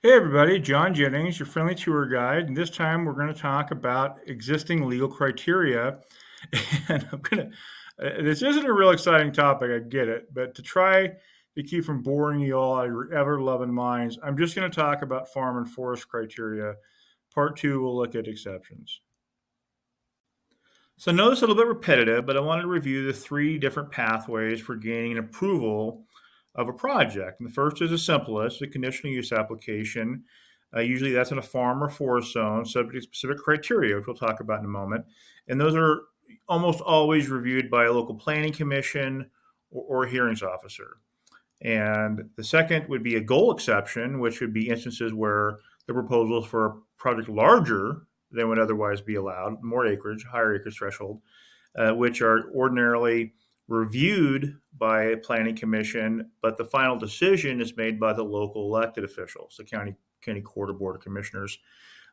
Hey everybody, John Jennings, your friendly tour guide, and this time we're going to talk about existing legal criteria. And this isn't a real exciting topic, I get it, but to try to keep from boring you all out of your ever-loving minds, I'm just going to talk about farm and forest criteria. Part two, we'll look at exceptions. So notice a little bit repetitive, but I wanted to review the three different pathways for gaining an approval of a project. And the first is the simplest, the conditional use application. Usually that's in a farm or forest zone, subject to specific criteria, which we'll talk about in a moment. And those are almost always reviewed by a local planning commission or a hearings officer. And the second would be a goal exception, which would be instances where the proposals for a project larger than would otherwise be allowed, more acreage, higher acreage threshold, which are ordinarily reviewed by a planning commission, but the final decision is made by the local elected officials, the county court or board of commissioners.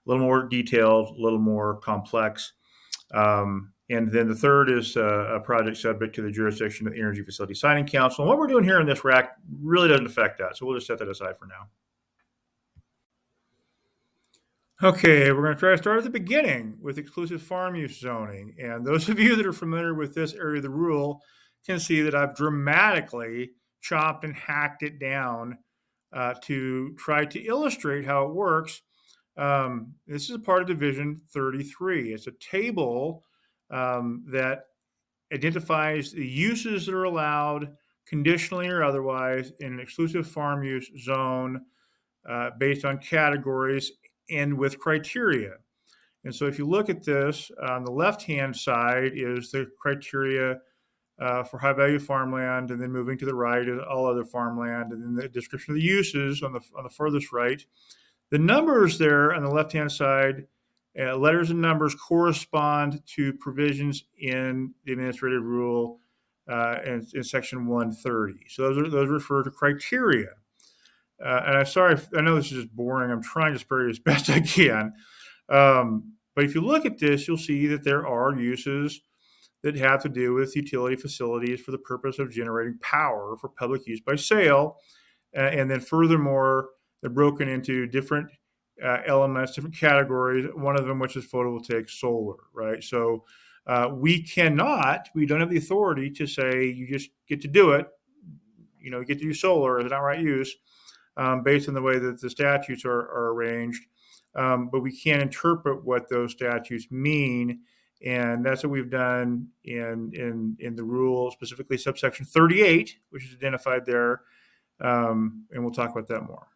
A little more detailed, a little more complex. And then the third is a project subject to the jurisdiction of the Energy Facility Siting Council. And what we're doing here in this RAC really doesn't affect that, so we'll just set that aside for now. Okay, we're going to try to start at the beginning with exclusive farm use zoning. And those of you that are familiar with this area of the rule can see that I've dramatically chopped and hacked it down to try to illustrate how it works. This is a part of Division 33. It's a table that identifies the uses that are allowed conditionally or otherwise in an exclusive farm use zone based on categories and with criteria. And so if you look at this, on the left-hand side is the criteria for high-value farmland, and then moving to the right is all other farmland, and then the description of the uses on the furthest right. The numbers there on the left-hand side, letters and numbers correspond to provisions in the administrative rule in section 130. So those refer to criteria. And I'm sorry, I know this is just boring. I'm trying to spare you as best I can. But if you look at this, you'll see that there are uses that have to do with utility facilities for the purpose of generating power for public use by sale. And then furthermore, they're broken into different elements, different categories, one of them which is photovoltaic solar, right? So we don't have the authority to say you just get to do it, you get to use solar as an outright use based on the way that the statutes are arranged. But we can't interpret what those statutes mean. And that's what we've done in the rule, specifically subsection 38, which is identified there. And we'll talk about that more.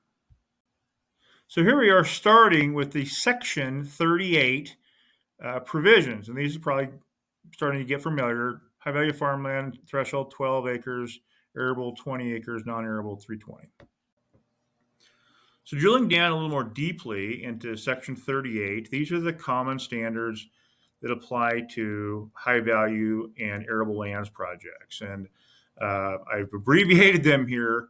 So here we are starting with the section 38 provisions. And these are probably starting to get familiar. High value farmland threshold 12 acres, arable 20 acres, non-arable 320. So drilling down a little more deeply into section 38, these are the common standards that apply to high value and arable lands projects. And I've abbreviated them here,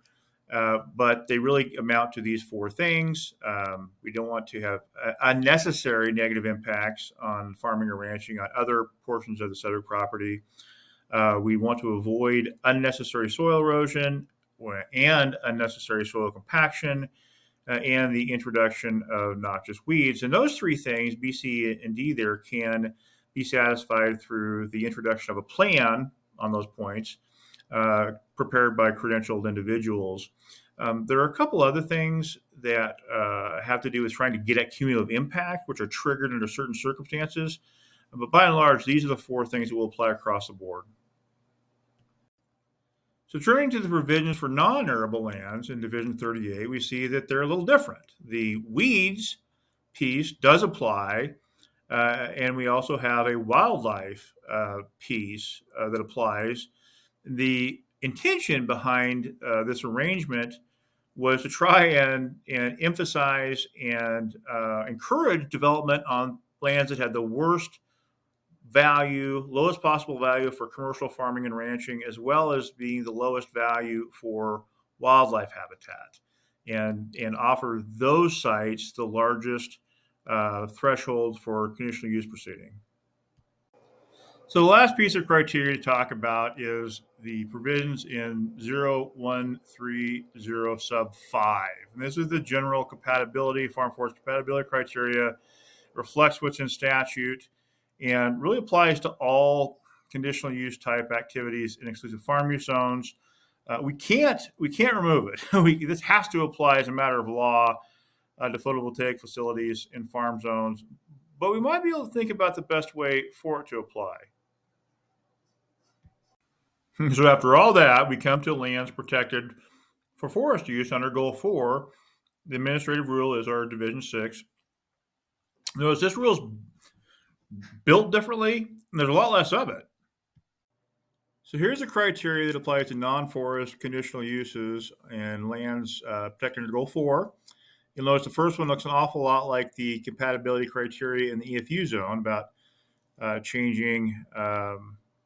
but they really amount to these four things. We don't want to have unnecessary negative impacts on farming or ranching on other portions of the subject property. We want to avoid unnecessary soil erosion and unnecessary soil compaction. And the introduction of noxious weeds. And those three things, B, C, and D there, can be satisfied through the introduction of a plan on those points prepared by credentialed individuals. There are a couple other things that have to do with trying to get at cumulative impact, which are triggered under certain circumstances. But by and large, these are the four things that will apply across the board. So turning to the provisions for non-arable lands in Division 38, we see that they're a little different. The weeds piece does apply, and we also have a wildlife piece that applies. The intention behind this arrangement was to try and emphasize and encourage development on lands that had the worst value, lowest possible value for commercial farming and ranching, as well as being the lowest value for wildlife habitat, and offer those sites the largest threshold for conditional use proceeding. So the last piece of criteria to talk about is the provisions in 0130 sub 5. And this is the general compatibility, farm forest compatibility criteria, reflects what's in statute, and really applies to all conditional use type activities in exclusive farm use zones. We can't remove it. This has to apply as a matter of law to photovoltaic facilities in farm zones, but we might be able to think about the best way for it to apply. So after all that, we come to lands protected for forest use under Goal 4. The administrative rule is our Division 6. Notice this rule is built differently, and there's a lot less of it. So here's the criteria that applies to non-forest conditional uses and lands protected under Goal 4. You'll notice the first one looks an awful lot like the compatibility criteria in the EFU zone about changing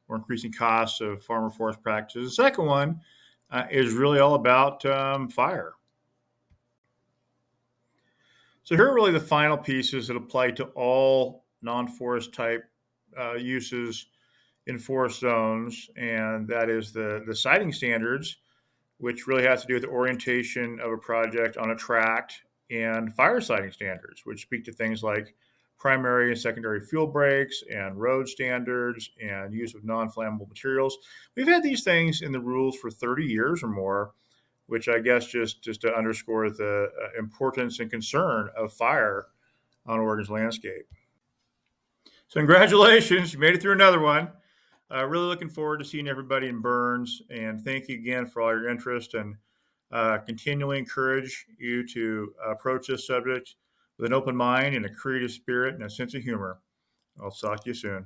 or increasing costs of farmer forest practices. The second one is really all about fire. So here are really the final pieces that apply to all non-forest type uses in forest zones, and that is the siting standards, which really has to do with the orientation of a project on a tract, and fire siting standards, which speak to things like primary and secondary fuel breaks and road standards and use of non-flammable materials. We've had these things in the rules for 30 years or more, which I guess just to underscore the importance and concern of fire on Oregon's landscape. So congratulations, you made it through another one. Really looking forward to seeing everybody in Burns, and thank you again for all your interest, and continually encourage you to approach this subject with an open mind and a creative spirit and a sense of humor. I'll talk to you soon.